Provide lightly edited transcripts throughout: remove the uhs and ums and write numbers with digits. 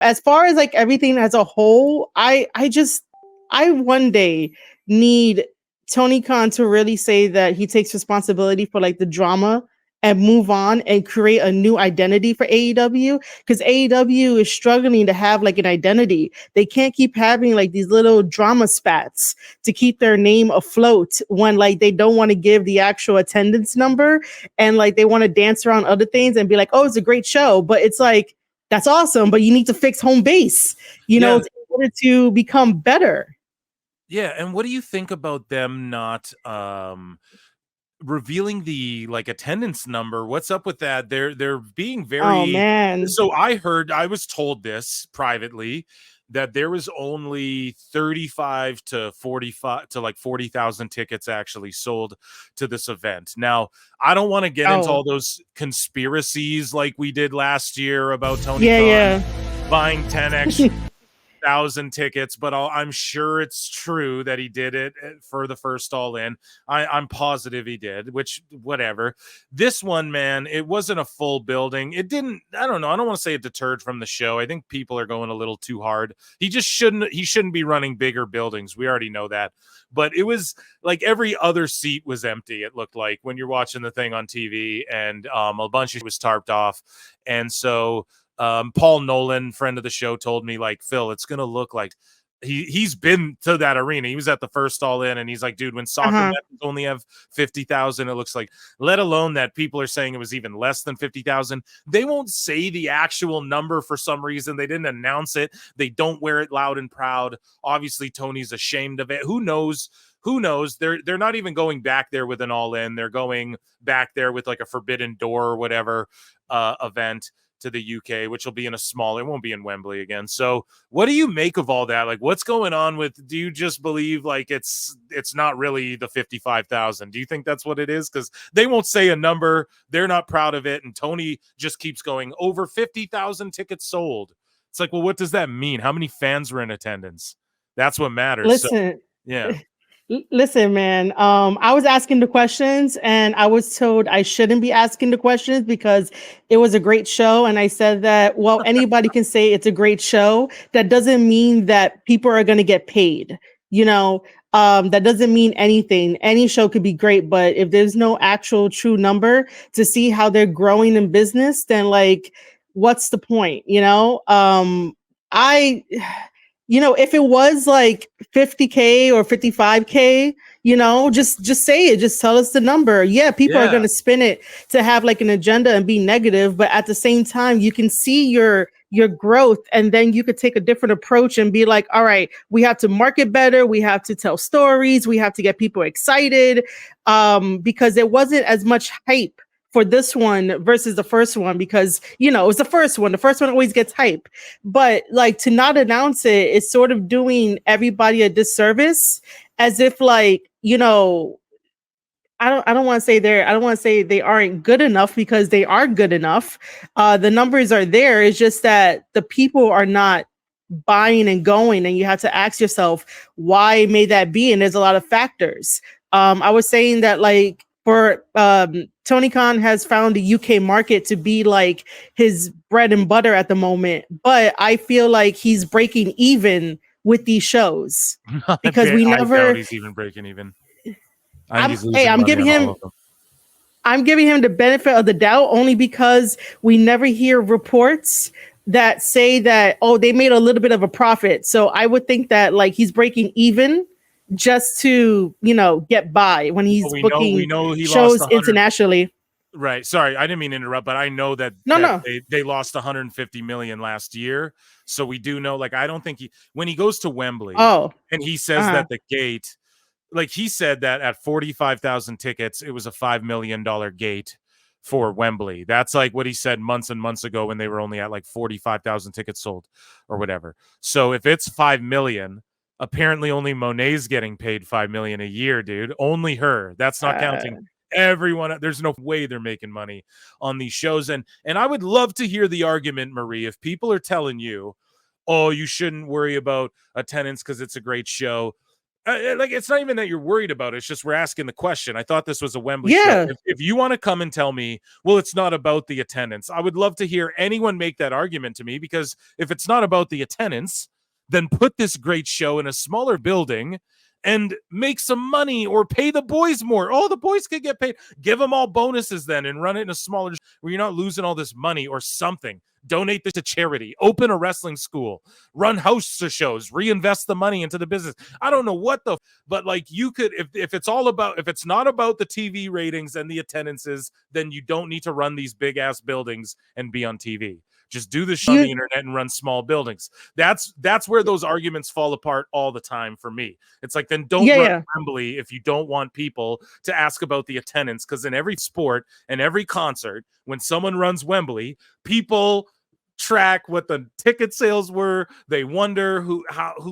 As far as like everything as a whole, I one day need Tony Khan to really say that he takes responsibility for like the drama and move on and create a new identity for AEW, because AEW is struggling to have like an identity. They can't keep having like these little drama spats to keep their name afloat when like they don't want to give the actual attendance number, and like they want to dance around other things and be like, oh, it's a great show, but it's like, that's awesome, but you need to fix home base, in order to become better. Yeah, and what do you think about them not revealing the like attendance number? What's up with that? They're being very Oh man. So I was told this privately, that there was only 35 to 45 to like 40,000 tickets actually sold to this event. Now, I don't want to get into all those conspiracies like we did last year about Tony Khan buying 10 extra 1,000 tickets, but I'm sure it's true that he did it for the first All In. I'm positive he did, which whatever. This one, man, it wasn't a full building. It didn't, I don't know. I don't want to say it deterred from the show. I think people are going a little too hard. He shouldn't be running bigger buildings. We already know that. But it was like every other seat was empty, it looked like, when you're watching the thing on TV, and a bunch of it was tarped off. And so Paul Nolan, friend of the show, told me, like, Phil, it's going to look like he's been to that arena. He was at the first All In, and he's like, dude, when soccer matches only have 50,000, it looks like, let alone that people are saying it was even less than 50,000. They won't say the actual number for some reason. They didn't announce it. They don't wear it loud and proud. Obviously, Tony's ashamed of it. Who knows? They're not even going back there with an All In. They're going back there with like a Forbidden Door or whatever event to the UK, which will be in a smaller, it won't be in Wembley again. So what do you make of all that? Like, what's going on with, do you just believe like it's not really the 55,000? Do you think that's what it is? Because they won't say a number. They're not proud of it. And Tony just keeps going, over 50,000 tickets sold. It's like, well, what does that mean? How many fans were in attendance? That's what matters. Listen, so, yeah. Listen, man, I was asking the questions and I was told I shouldn't be asking the questions because it was a great show. And I said that, well, anybody can say it's a great show. That doesn't mean that people are going to get paid. That doesn't mean anything. Any show could be great, but if there's no actual true number to see how they're growing in business, then like, what's the point? If it was like 50K or 55K, just say it, just tell us the number. Yeah, people are going to spin it to have like an agenda and be negative, but at the same time, you can see your growth, and then you could take a different approach and be like, all right, we have to market better. We have to tell stories. We have to get people excited, because there wasn't as much hype for this one versus the first one, because it was the first one. The first one always gets hype, but like to not announce it is sort of doing everybody a disservice, as if like, I don't want to say they aren't good enough, because they are good enough. The numbers are there. It's just that the people are not buying and going, and you have to ask yourself, why may that be? And there's a lot of factors. I was saying that like, for Tony Khan has found the UK market to be like his bread and butter at the moment, but I feel like he's breaking even with these shows because we never. I doubt he's even breaking even. I'm giving him the benefit of the doubt only because we never hear reports that say that, oh, they made a little bit of a profit. So I would think that like he's breaking even just to, get by when he's booking shows internationally. Right. Sorry, I didn't mean to interrupt, but I know that, they lost 150 million last year. So we do know, like, I don't think when he goes to Wembley and he says that the gate, like he said that at 45,000 tickets, it was a $5 million gate for Wembley. That's like what he said months and months ago when they were only at like 45,000 tickets sold or whatever. So if it's 5 million, apparently only Monet's getting paid $5 million a year, dude. Only her. That's not counting everyone. There's no way they're making money on these shows. And I would love to hear the argument, Marie, if people are telling you, oh, you shouldn't worry about attendance because it's a great show. Like, it's not even that you're worried about it. It's just we're asking the question. I thought this was a Wembley Yeah. show. If you want to come and tell me, well, it's not about the attendance, I would love to hear anyone make that argument to me, because if it's not about the attendance, then put this great show in a smaller building and make some money, or pay the boys more. Oh, the boys could get paid. Give them all bonuses then and run it in a smaller where you're not losing all this money or something. Donate this to charity. Open a wrestling school. Run house shows. Reinvest the money into the business. I don't know what but like, you could, if it's not about the TV ratings and the attendances, then you don't need to run these big ass buildings and be on TV. Just do the show on the internet and run small buildings. That's where those arguments fall apart all the time for me. It's like, then don't run Wembley if you don't want people to ask about the attendance, because in every sport and every concert, when someone runs Wembley, people track what the ticket sales were. They wonder who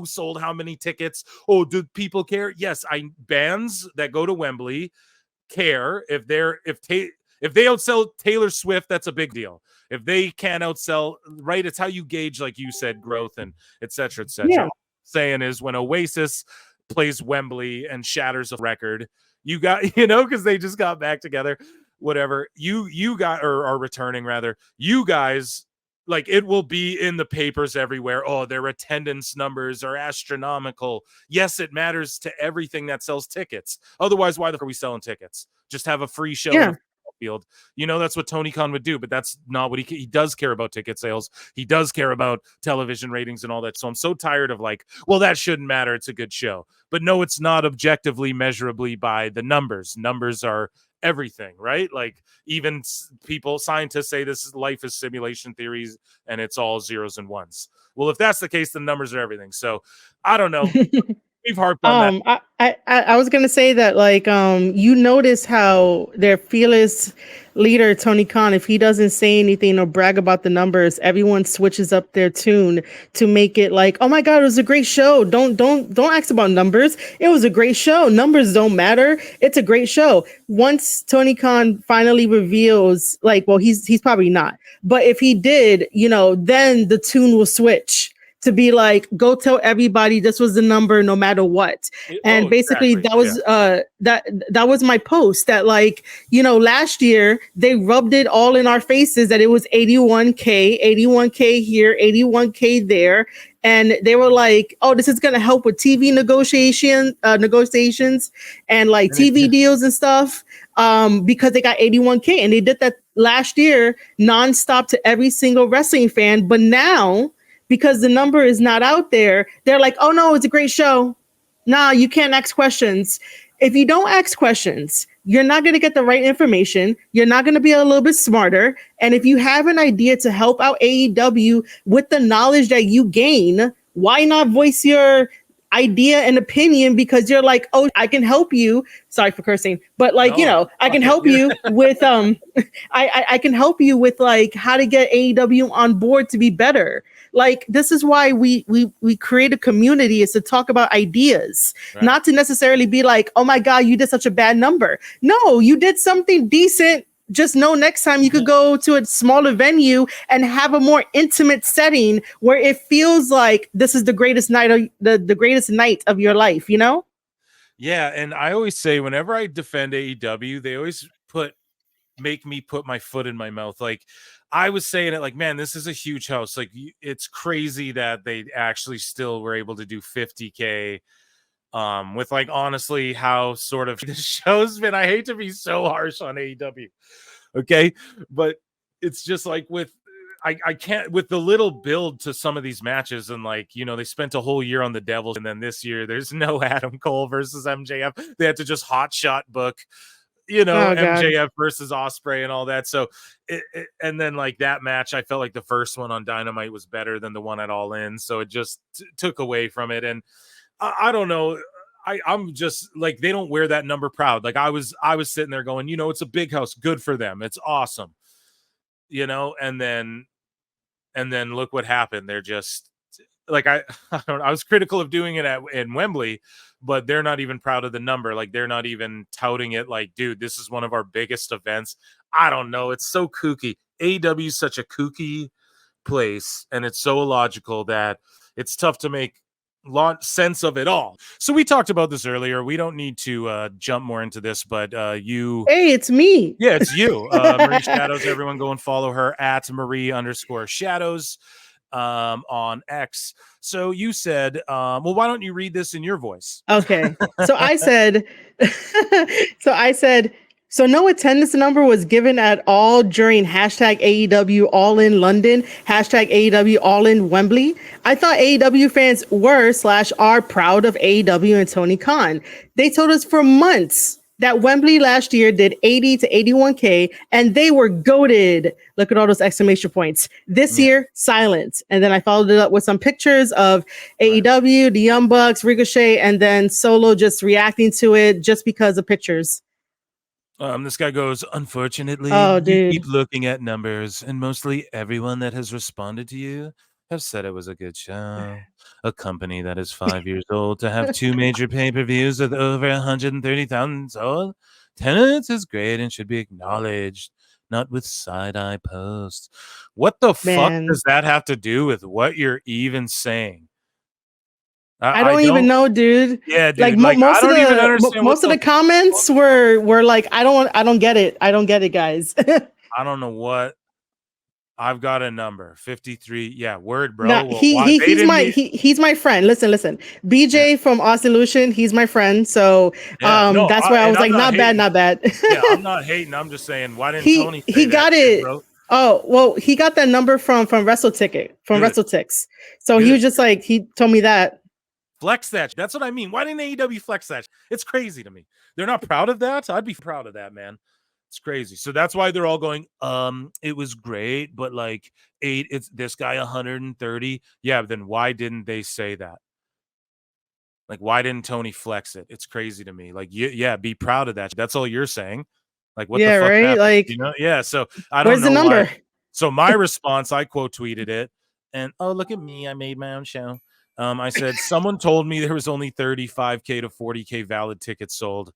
sold how many tickets. Oh, do people care? Yes, bands that go to Wembley care. If they outsell Taylor Swift, that's a big deal. If they can't outsell, right? It's how you gauge, like you said, growth and et cetera, et cetera. Yeah. Saying is, when Oasis plays Wembley and shatters a record, you got, because they just got back together, whatever, you got, or are returning rather, you guys, like, it will be in the papers everywhere. Oh, their attendance numbers are astronomical. Yes, it matters to everything that sells tickets. Otherwise, why the fuck are we selling tickets? Just have a free show in a field. That's what Tony Khan would do, but that's not what he does care about ticket sales. He does care about television ratings and all that. So I'm so tired of like, well, that shouldn't matter. It's a good show. But no, it's not objectively measurably by the numbers. Numbers are everything, right? Like, even scientists say life is simulation theories and it's all zeros and ones. Well, if that's the case, the numbers are everything. So I don't know. We've harped on that. I was gonna say that, like, you notice how their fearless leader Tony Khan, if he doesn't say anything or brag about the numbers, everyone switches up their tune to make it like, oh my god, it was a great show. Don't ask about numbers. It was a great show. Numbers don't matter. It's a great show. Once Tony Khan finally reveals, like, well, he's probably not, but if he did, then the tune will switch to be like, go tell everybody this was the number no matter what. And basically that was that was my post, that, like, last year they rubbed it all in our faces that it was 81K here, 81K there. And they were like, oh, this is going to help with TV negotiations and like TV deals and stuff, because they got 81K, and they did that last year nonstop to every single wrestling fan. But now, because the number is not out there, they're like, oh no, it's a great show. Nah, you can't ask questions. If you don't ask questions, you're not going to get the right information. You're not going to be a little bit smarter. And if you have an idea to help out AEW with the knowledge that you gain, why not voice your idea and opinion? Because you're like, oh, I can help you. Sorry for cursing, but like, I can help you with, I can help you with like how to get AEW on board to be better. Like, this is why we create a community, is to talk about ideas, not to necessarily be like, oh my God, you did such a bad number. No, you did something decent. Just know next time you could go to a smaller venue and have a more intimate setting where it feels like this is the greatest night of the greatest night of your life, Yeah, and I always say, whenever I defend AEW, they always make me put my foot in my mouth. Like, I was saying it like, man, this is a huge house. Like, it's crazy that they actually still were able to do 50K with, like, honestly, how sort of the show's been. I hate to be so harsh on AEW. Okay. But it's just like, I can't, with the little build to some of these matches, and like, they spent a whole year on the Devils, and then this year there's no Adam Cole versus MJF. They had to just hot shot book, MJF versus Ospreay and all that. So and then like that match, I felt like the first one on Dynamite was better than the one at All In. So it just took away from it. And I don't know. I'm just like, they don't wear that number proud. Like, I was sitting there going, it's a big house. Good for them. It's awesome. And then look what happened. They're just like, I was critical of doing it in Wembley, but they're not even proud of the number. Like, they're not even touting it like, dude, this is one of our biggest events. I don't know. It's so kooky. AEW is such a kooky place, and it's so illogical that it's tough to make sense of it all. So we talked about this earlier. We don't need to jump more into this, but Hey, it's me. Yeah, it's you. Marie Shadows. Everyone go and follow her at Marie_Shadows on X. So you said, well, why don't you read this in your voice? Okay. So I said, so no attendance number was given at all during hashtag AEW All In London, hashtag AEW All In Wembley. I thought AEW fans were/are proud of AEW and Tony Khan. They told us for months that Wembley last year did 80 to 81K and they were goated. Look at all those exclamation points. This year, silence. And then I followed it up with some pictures of AEW, the Young Bucks, Ricochet, and then Solo just reacting to it just because of pictures. This guy goes, unfortunately, dude. You keep looking at numbers, and mostly everyone that has responded to you have said it was a good show. A company that is 5 years old to have 2 major pay-per-views with over 130,000 sold attendance is great and should be acknowledged, not with side-eye posts. What the fuck does that have to do with what you're even saying? I don't even know, dude. Yeah, dude. Like most of the comments were like, I don't get it. I don't get it, guys. I don't know what. I've got a number 53. Yeah, word, bro. No, he's my friend. Listen. BJ from Austin Lucian, he's my friend. So that's why I was like, not bad. Yeah, I'm not hating. I'm just saying, why didn't Tony say he got it? Bro? Oh, well, he got that number from WrestleTix. So he was just like, he told me that. Flex that. That's what I mean. Why didn't AEW flex that? It's crazy to me. They're not proud of that. I'd be proud of that, man. It's crazy. So that's why they're all going, it was great, but like it's this guy 130. Yeah, then why didn't they say that? Like, why didn't Tony flex it? It's crazy to me. Like, yeah, be proud of that. That's all you're saying. Like, what the fuck happened? Like, you know? Yeah. So I don't know. Where's the number? Why. So my response, I quote tweeted it, and look at me, I made my own show. I said, someone told me there was only 35K to 40K valid tickets sold.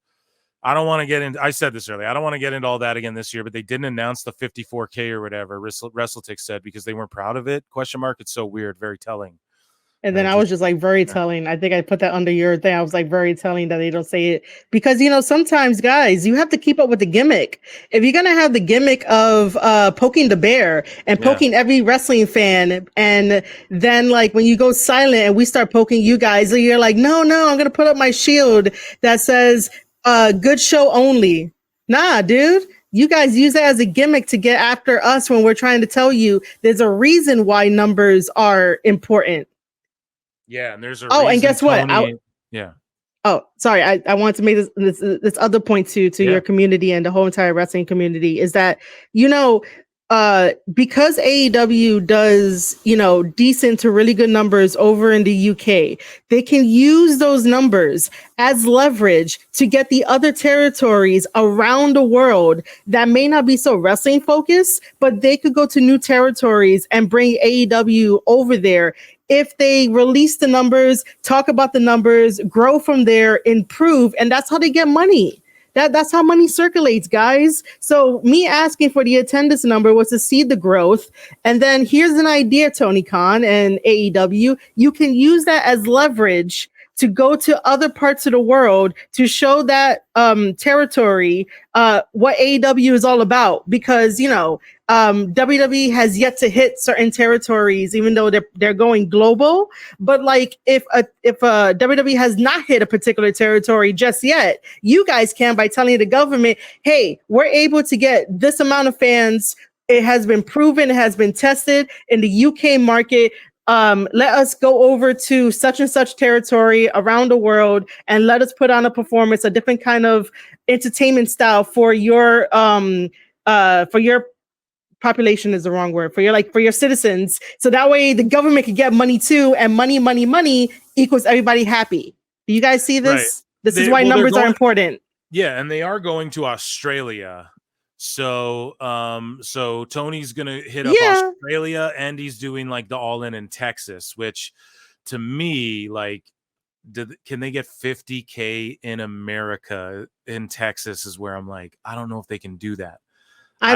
I don't want to get into, I said this earlier, I don't want to get into all that again this year, but they didn't announce the 54K or whatever WrestleTix said because they weren't proud of it. ? It's so weird, very telling. And then I was just like, very telling. I think I put that under your thing. I was like, very telling that they don't say it. Because, sometimes, guys, you have to keep up with the gimmick. If you're going to have the gimmick of poking the bear and poking every wrestling fan, and then, like, when you go silent and we start poking you guys, you're like, no, I'm going to put up my shield that says, good show only. Nah, dude. You guys use that as a gimmick to get after us when we're trying to tell you there's a reason why numbers are important. Yeah, and there's a and guess what? Yeah. Oh, sorry. I want to make this other point to your community and the whole entire wrestling community is that, because AEW does, decent to really good numbers over in the UK, they can use those numbers as leverage to get the other territories around the world that may not be so wrestling focused, but they could go to new territories and bring AEW over there. If they release the numbers, talk about the numbers, grow from there, improve, and that's how they get money. That's how money circulates, guys. So me asking for the attendance number was to see the growth. And then here's an idea, Tony Khan and AEW. You can use that as leverage to go to other parts of the world to show that territory what AEW is all about. Because, WWE has yet to hit certain territories, even though they're going global. But like if WWE has not hit a particular territory just yet, you guys can by telling the government, hey, we're able to get this amount of fans. It has been proven, it has been tested in the UK market. Let us go over to such and such territory around the world and let us put on a performance, a different kind of entertainment style for your population is the wrong word, for your citizens. So that way the government can get money too, and money equals everybody happy. Do you guys see this? Right. This is why numbers are important. Yeah, and they are going to Australia. So Tony's gonna hit up Australia, and he's doing like the All In Texas, which to me, like, can they get 50K in America in Texas is where I'm like, I don't know if they can do that. I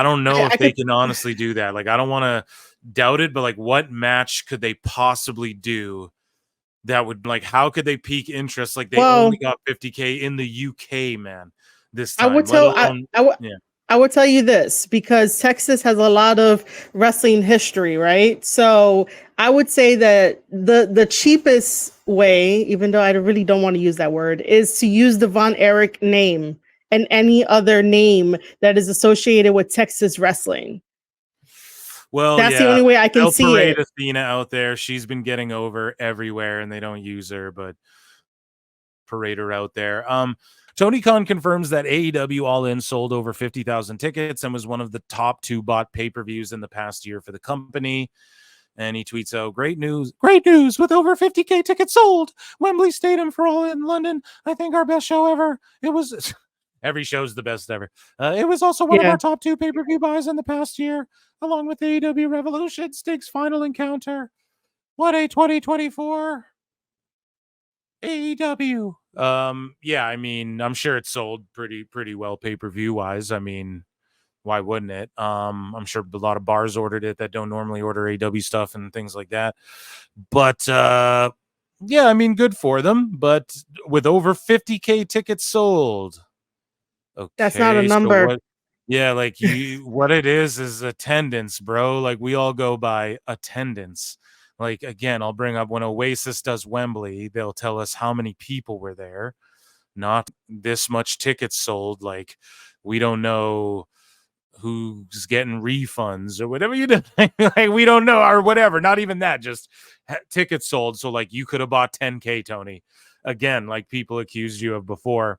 don't know if they can honestly do that. Like, I don't want to doubt it, but like, what match could they possibly do that would, like, how could they peak interest? Like, they only got 50K in the UK, man, this time. I would tell you this, because Texas has a lot of wrestling history, right? So I would say that the cheapest way, even though I really don't want to use that word, is to use the Von Erich name and any other name that is associated with Texas wrestling. Well, that's the only way I can see it. Athena out there, she's been getting over everywhere, and they don't use her, but parade her out there. Tony Khan confirms that AEW All In sold over 50,000 tickets and was one of the top 2 bought pay-per-views in the past year for the company. And he tweets out, great news with over 50K tickets sold. Wembley Stadium for All In London. I think our best show ever. It was every show's the best ever. It was also one of our top 2 pay-per-view buys in the past year, along with AEW Revolution, Stig's final encounter. What a 2024 AEW. Yeah, I mean, I'm sure it sold pretty well pay-per-view wise. I mean, why wouldn't it? I'm sure a lot of bars ordered it that don't normally order AEW stuff and things like that. But yeah, I mean, good for them. But with over 50K tickets sold, okay, that's not a number. So like what it is attendance, bro. Like, we all go by attendance. Like, again, I'll bring up when Oasis does Wembley, they'll tell us how many people were there, not this much tickets sold. Like, we don't know who's getting refunds or whatever you do. Like, we don't know, or whatever. Not even that, just tickets sold. So, like, you could have bought 10K, Tony. Again, like people accused you of before.